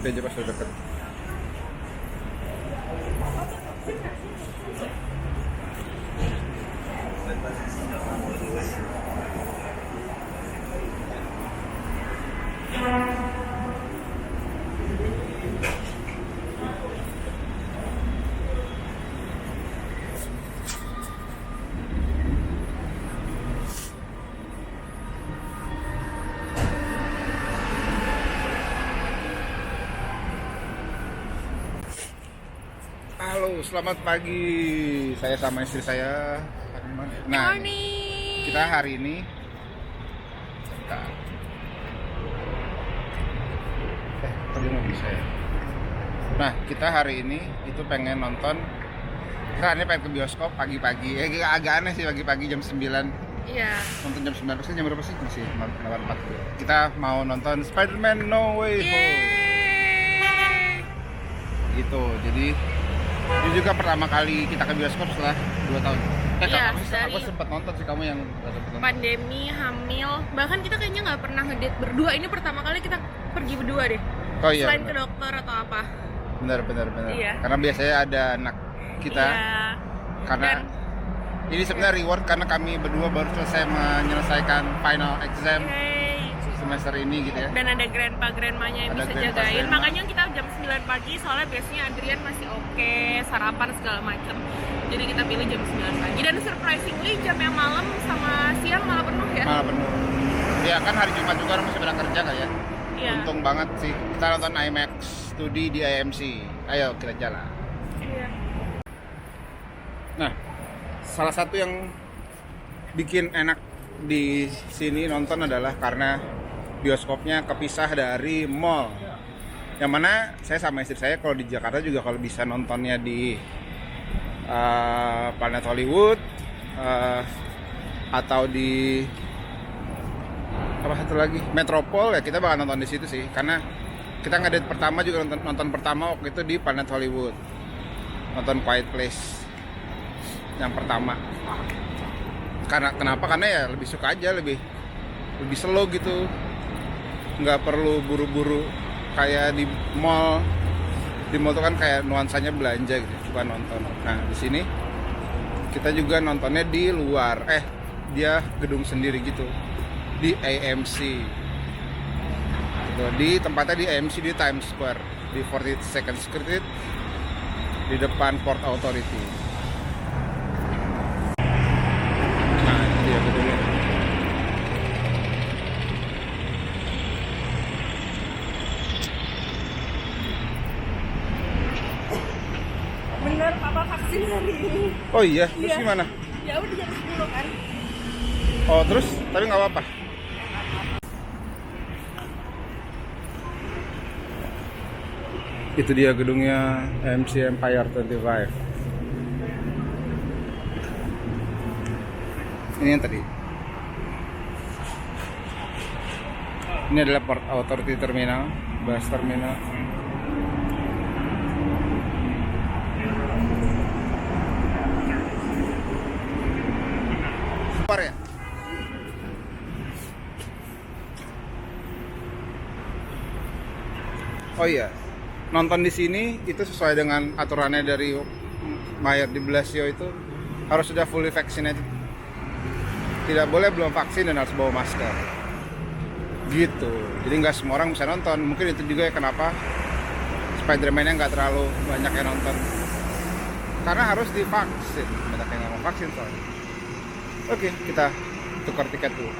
berhenti aja pas udah deket. Halo, selamat pagi. Saya sama istri saya. Nah, kita hari ini tadi nggak bisa ya. Nah, kita hari ini itu pengen nonton. Kita ini pengen ke bioskop pagi-pagi. Agak aneh sih pagi-pagi jam 9. Iya. Nonton jam 9 pasti jam berapa sih? Masih 8.40. Kita mau nonton Spider-Man No Way Home. Gitu. Jadi ini juga pertama kali kita ke bioskop setelah 2 tahun. Iya, Aku sempat nonton sih, kamu yang pandemi, hamil, bahkan kita kayaknya nggak pernah ngedate berdua. Ini pertama kali kita pergi berdua deh. Oh iya. Selain bener. ke dokter atau apa? Benar. Iya. Karena biasanya ada anak kita. Iya. Karena ini sebenarnya reward karena kami berdua baru selesai menyelesaikan final exam semester ini gitu ya. Dan ada grandpa-grandmanya yang Ada bisa grandpa, jagain. grandma. Makanya kita jam 9 pagi soalnya biasanya Adrian masih oke, sarapan segala macam. Jadi kita pilih jam 9 pagi. Dan surprisingly jam yang malam sama siang malah penuh ya. Malah penuh. Ya kan hari Jumat juga orang masih pada kerja kan ya. Iya. Untung banget sih. Kita nonton IMAX 2D di IMC. Ayo kita jalan. Iya. Nah, salah satu yang bikin enak di sini nonton adalah karena bioskopnya kepisah dari mall. Yang mana saya sama istri saya kalau di Jakarta juga kalau bisa nontonnya di Planet Hollywood atau di apa satu lagi Metropol ya, kita bakal nonton di situ sih. Karena kita ngedate pertama juga nonton pertama waktu itu di Planet Hollywood, nonton Quiet Place yang pertama. Kenapa? Karena ya lebih suka aja, lebih slow gitu, nggak perlu buru-buru kayak di mall. Di mall tuh kan kayak nuansanya belanja gitu, bukan nonton. Nah di sini kita juga nontonnya di luar, dia gedung sendiri gitu, di AMC gitu. Di tempatnya di AMC di Times Square di 42nd Street di depan Port Authority. Nah itu dia gedungnya. Bener, papa vaksin hari ini. Oh iya, terus Iya. gimana? Ya udah jam 10 kan. Oh terus, tapi nggak apa-apa. Itu dia gedungnya MC Empire 25. Ini yang tadi. Ini adalah Port Authority Terminal, bus terminal. Keluar ya? Oh iya, nonton di sini itu sesuai dengan aturannya dari Mayor di Blasio itu harus sudah fully vaccinated. Tidak boleh belum vaksin dan harus bawa masker. Gitu. Jadi nggak semua orang bisa nonton. Mungkin itu juga ya kenapa Spider-Man-nya nggak terlalu banyak yang nonton. Karena harus divaksin. Banyak yang nggak mau vaksin soalnya. Oke, kita tukar tiket dulu.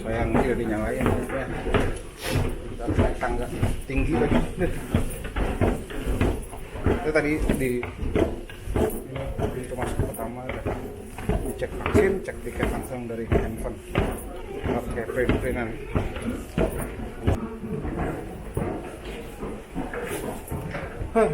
Sayang tidak dinyalain ya. Naik tangga tinggi lagi. Itu tadi di pintu masuk pertama udah dicek vaksin, cek tiket langsung dari handphone. Oke, print-printan. IMAX.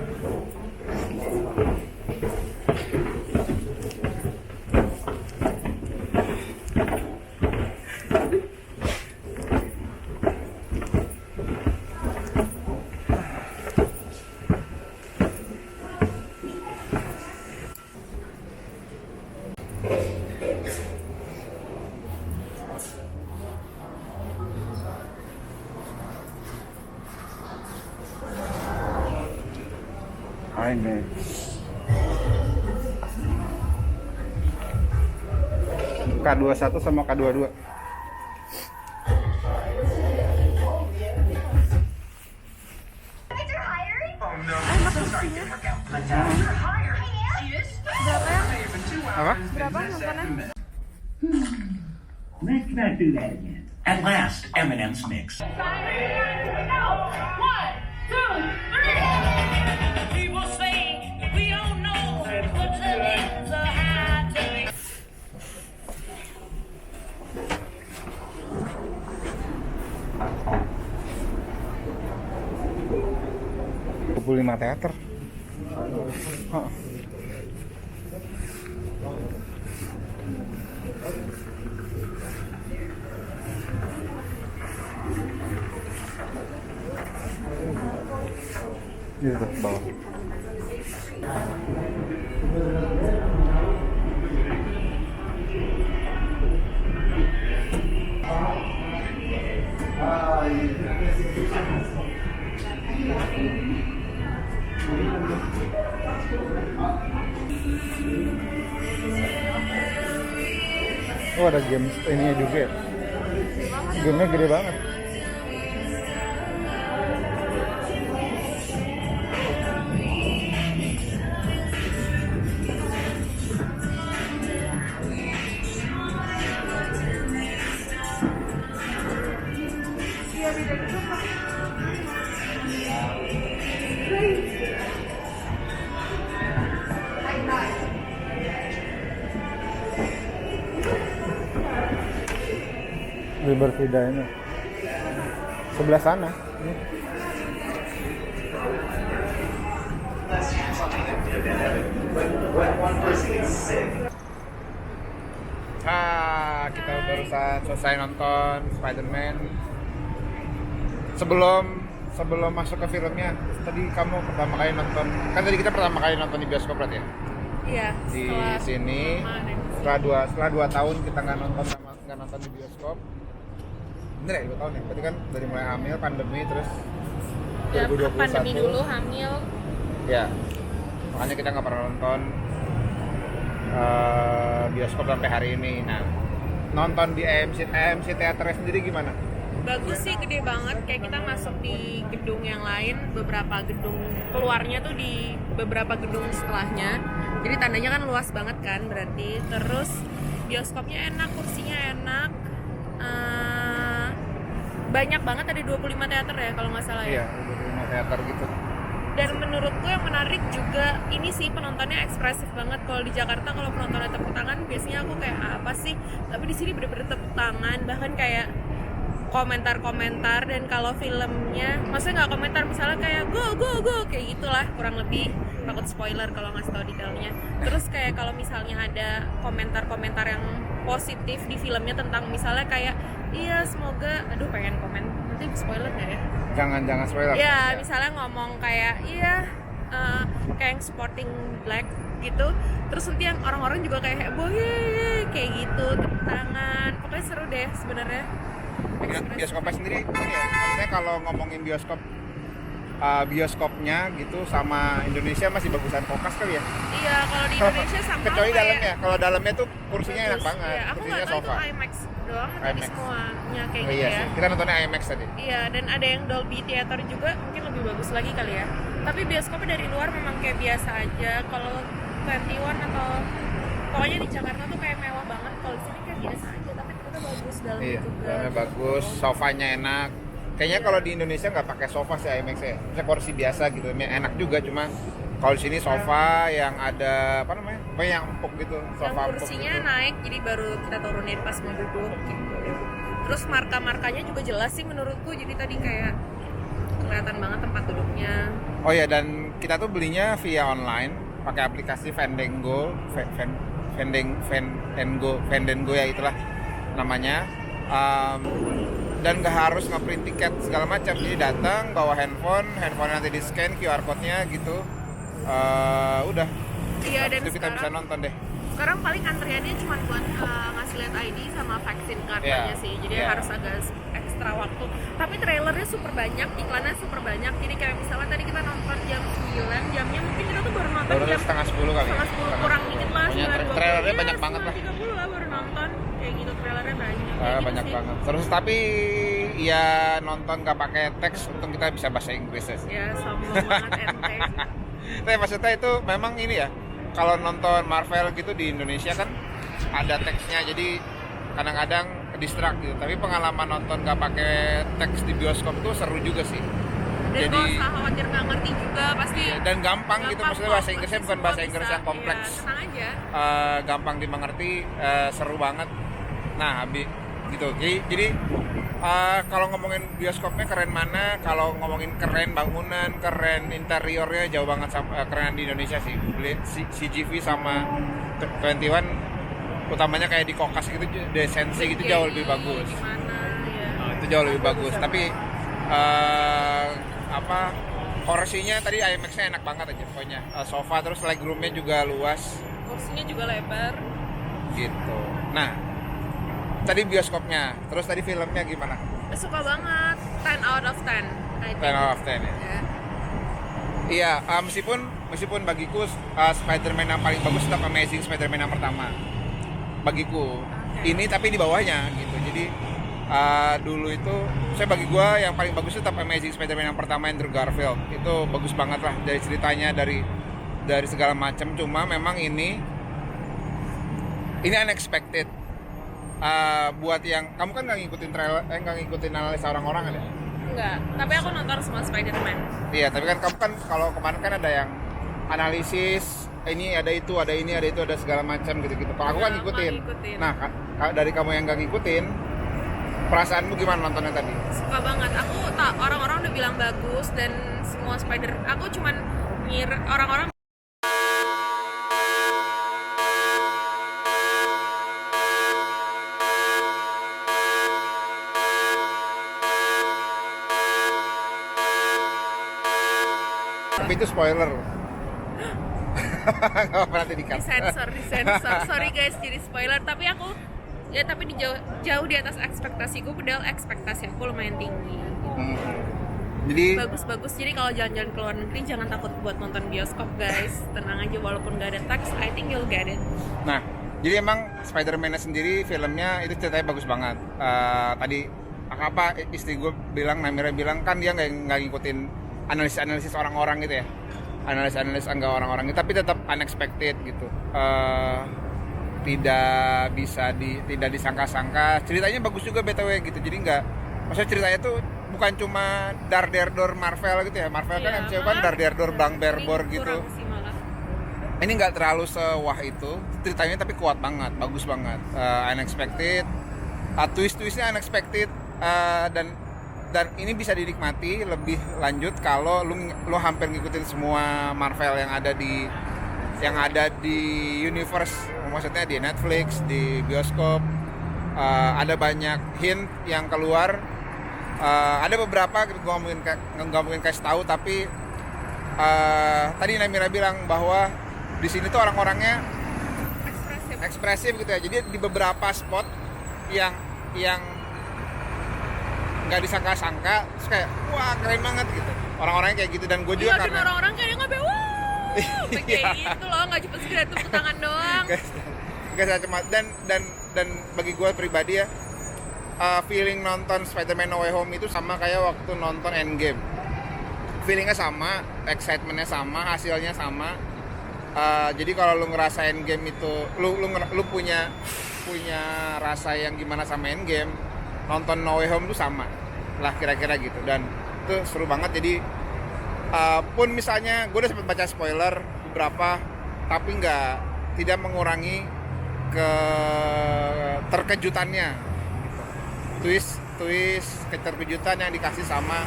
K21 sama K22. Apa? Berapa nontonnya? Let's not do that again. At last, M&M's mix. People say we don't know what love is or how to be. 25 teater. Oh. Ini tuh bawah. Oh, ada games ininya juga ya. Gamenya gede banget. Liberty Diner sebelah sana. Kita barusan selesai nonton Spider-Man. Sebelum masuk ke filmnya, tadi kamu pertama kali nonton, kan tadi kita pertama kali nonton di bioskop berarti ya? Iya. Di sini setelah 2 tahun kita nggak nonton di bioskop. Bener ya 2 tahun ya? Berarti kan dari mulai hamil, pandemi, terus Ya, 2021. pandemi dulu hamil. Ya, makanya kita nggak pernah nonton bioskop sampai hari ini. Nah, nonton di AMC Theater sendiri gimana? Bagus sih, gede banget. Kayak kita masuk di gedung yang lain, beberapa gedung keluarnya tuh di beberapa gedung setelahnya. Jadi tandanya kan luas banget kan berarti. Terus bioskopnya enak, kursinya enak. Banyak banget, ada 25 teater ya kalau nggak salah Iya, ya. 25 teater gitu. Dan menurutku yang menarik juga ini sih, penontonnya ekspresif banget. Kalau di Jakarta kalau penontonnya tepuk tangan biasanya aku kayak apa sih, tapi di sini bener-bener tepuk tangan, bahkan kayak komentar-komentar. Dan kalau filmnya maksudnya nggak komentar, misalnya kayak go kayak gitulah kurang lebih, takut spoiler kalau ngasih tau detailnya. Terus kayak kalau misalnya ada komentar-komentar yang positif di filmnya tentang misalnya kayak iya semoga, aduh pengen komen nanti spoiler nggak ya? Jangan spoiler. Ya, misalnya ngomong kayak iya kayak yang supporting black gitu, terus nanti yang orang-orang juga kayak heboh ye, kayak gitu, tepuk tangan, pokoknya seru deh sebenarnya. Bioskopnya sendiri ini ya, maksudnya kalau ngomongin bioskopnya gitu sama Indonesia masih bagusan Kokas kali ya? Iya, kalau di Indonesia sama Kecuali kayak dalamnya, kalau dalamnya tuh kursinya enak bagus. banget, Ya, aku kursinya nggak tahu sofa. itu IMAX doang atau di IMAX. semuanya kayak Oh gitu iya ya. sih, kita nontonnya IMAX tadi. Iya, dan ada yang Dolby Theater juga, mungkin lebih bagus lagi kali ya. Tapi bioskopnya dari luar memang kayak biasa aja. Kalau 21 atau pokoknya di Jakarta tuh kayak mewah banget. Kalau di sini kayak biasa aja, tapi ternyata bagus dalamnya Iya, juga. dalamnya bagus, sofanya enak. Kayaknya kalau di Indonesia nggak pakai sofa sih IMAX ya, misalnya kursi biasa gitu, enak juga, cuma kalau di sini sofa yang ada apa namanya, pokoknya yang empuk gitu, Yang sofa empuk kursinya gitu. naik, jadi baru kita turunin pas mau duduk gitu. Terus marka-markanya juga jelas sih menurutku, jadi tadi kayak kelihatan banget tempat duduknya. Oh ya, dan kita tuh belinya via online pakai aplikasi Fandango, Fandango ya itulah namanya. Dan nggak harus ngeprint tiket segala macam, jadi datang bawa handphone nanti di scan QR code-nya gitu. Udah. Iya, dan itu kita bisa sekarang nonton deh. sekarang paling antriannya cuma buat ngasih lihat ID sama vaksin kartunya Iya, sih, jadi iya. harus agak ekstra waktu. Tapi trailernya super banyak, iklannya super banyak. Jadi kayak misalnya tadi kita nonton jam 9, jamnya mungkin kita tuh baru nonton Baru jam setengah 10 kali. setengah 10 kurang dikit lah. Pokoknya 9.20. trailernya Iya, banyak banget lah. 9.30 lah baru nonton. Kayak gitu trailernya banyak. Kayak gitu Banyak sih. banget. Terus tapi ya nonton nggak pakai teks, untung kita bisa bahasa Inggris ya. Ya sombong banget ente. Tapi maksudnya itu memang ini ya. Kalau nonton Marvel gitu di Indonesia kan ada teksnya, jadi kadang-kadang distract gitu. Tapi pengalaman nonton nggak pakai teks di bioskop tuh seru juga sih. Dan Jadi kalau usah khawatir nggak ngerti juga pasti. dan gampang gitu, maksudnya kok. bahasa Inggrisnya bukan Semua bahasa Inggris bisa. yang kompleks. Iya, tenang aja. Gampang dimengerti, seru banget. Nah, habis gitu. Jadi kalau ngomongin bioskopnya keren mana, kalau ngomongin keren bangunan, keren interiornya jauh banget sama keren di Indonesia sih. Beli CGV sama 21 utamanya kayak di Kokas gitu, desensi gitu jauh lebih bagus. Gimana ya? Itu jauh lebih bagus. Tapi kursinya tadi IMAX-nya enak banget aja pokoknya. Sofa terus legroomnya juga luas Kursinya juga lebar. gitu. Nah, tadi bioskopnya, terus tadi filmnya gimana? Suka banget. 10 out of 10. I think. 10 out of 10 ya? Ya. Iya, meskipun bagiku Spider-Man yang paling bagus tetap Amazing Spider-Man yang pertama bagiku. Oke. Ini tapi di bawahnya gitu. Jadi dulu itu bagi gua yang paling bagus tetap Amazing Spider-Man yang pertama, Andrew Garfield. Itu bagus banget lah dari ceritanya, dari segala macam. Cuma memang ini unexpected. Buat yang kamu kan nggak ngikutin trailer, nggak ngikutin analisa orang-orang ada? Enggak, tapi aku nonton semua Spider-Man. Iya, tapi kan kamu kan kalau kemarin kan ada yang analisis, ini ada itu, ada ini, ada itu, ada segala macam gitu-gitu. Kalau aku kan Iya, ngikutin. aku ngikutin. Nah, dari kamu yang nggak ngikutin, perasaanmu gimana nontonnya tadi? Suka banget. Aku tak orang-orang udah bilang bagus dan semua aku cuman orang-orang Tapi itu spoiler. Nggak pernah dikat. disensor. Sorry guys, jadi spoiler. Tapi aku tapi jauh di atas ekspektasiku, padahal ekspektasi aku lumayan tinggi. Jadi Bagus-bagus. Jadi kalau jalan-jalan ke luar negeri jangan takut buat nonton bioskop guys. Tenang aja, walaupun gak ada teks, I think you'll get it. Nah, jadi emang Spider-Man-nya sendiri filmnya itu ceritanya bagus banget. Tadi istri gue bilang, Namira bilang kan dia nggak ngikutin analisis orang-orang gitu ya, analis enggak orang-orang gitu, tapi tetap unexpected gitu. Tidak disangka-sangka. Ceritanya bagus juga BTW gitu. Jadi maksudnya ceritanya tuh bukan cuma dar der dor Marvel gitu ya. Marvel kan MCU kan dar der dor bang berbor Ini gitu. kurang sih malah. Ini nggak terlalu sewah itu ceritanya, tapi kuat banget, bagus banget. Unexpected, twist-twistnya unexpected, dan ini bisa dinikmati lebih lanjut kalau lu hampir ngikutin semua Marvel yang ada di universe, maksudnya di Netflix, di bioskop. Ada banyak hint yang keluar. Ada beberapa nggak mungkin kasih tahu, tapi tadi Namira bilang bahwa di sini tuh orang-orangnya ekspresif gitu ya. Jadi di beberapa spot yang nggak disangka-sangka, terus kayak wah keren banget gitu. Orang-orangnya kayak gitu, dan gue juga Iya, dan karena orang-orang kayak ngapain kayak gitu loh, nggak cuma sekedar tepuk tangan doang. Gak cuma dan bagi gue pribadi ya, feeling nonton Spider-Man No Way Home itu sama kayak waktu nonton Endgame. Feelingnya sama, excitementnya sama, hasilnya sama. Jadi kalau lu ngerasa Endgame itu lu punya rasa yang gimana sama Endgame, nonton No Way Home tuh sama lah kira-kira gitu. Dan itu seru banget. Jadi pun misalnya gue udah sempat baca spoiler beberapa, tapi tidak mengurangi terkejutannya gitu. Twist keterkejutan yang dikasih sama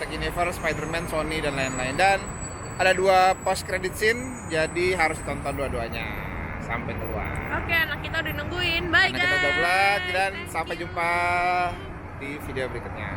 Cinematic Universe, Spider-Man, Sony dan lain-lain. Dan ada 2 post credit scene, jadi harus tonton dua-duanya sampai keluar. Oke, anak kita udah nungguin. Bye Karena guys. kita double dan sampai jumpa di video berikutnya.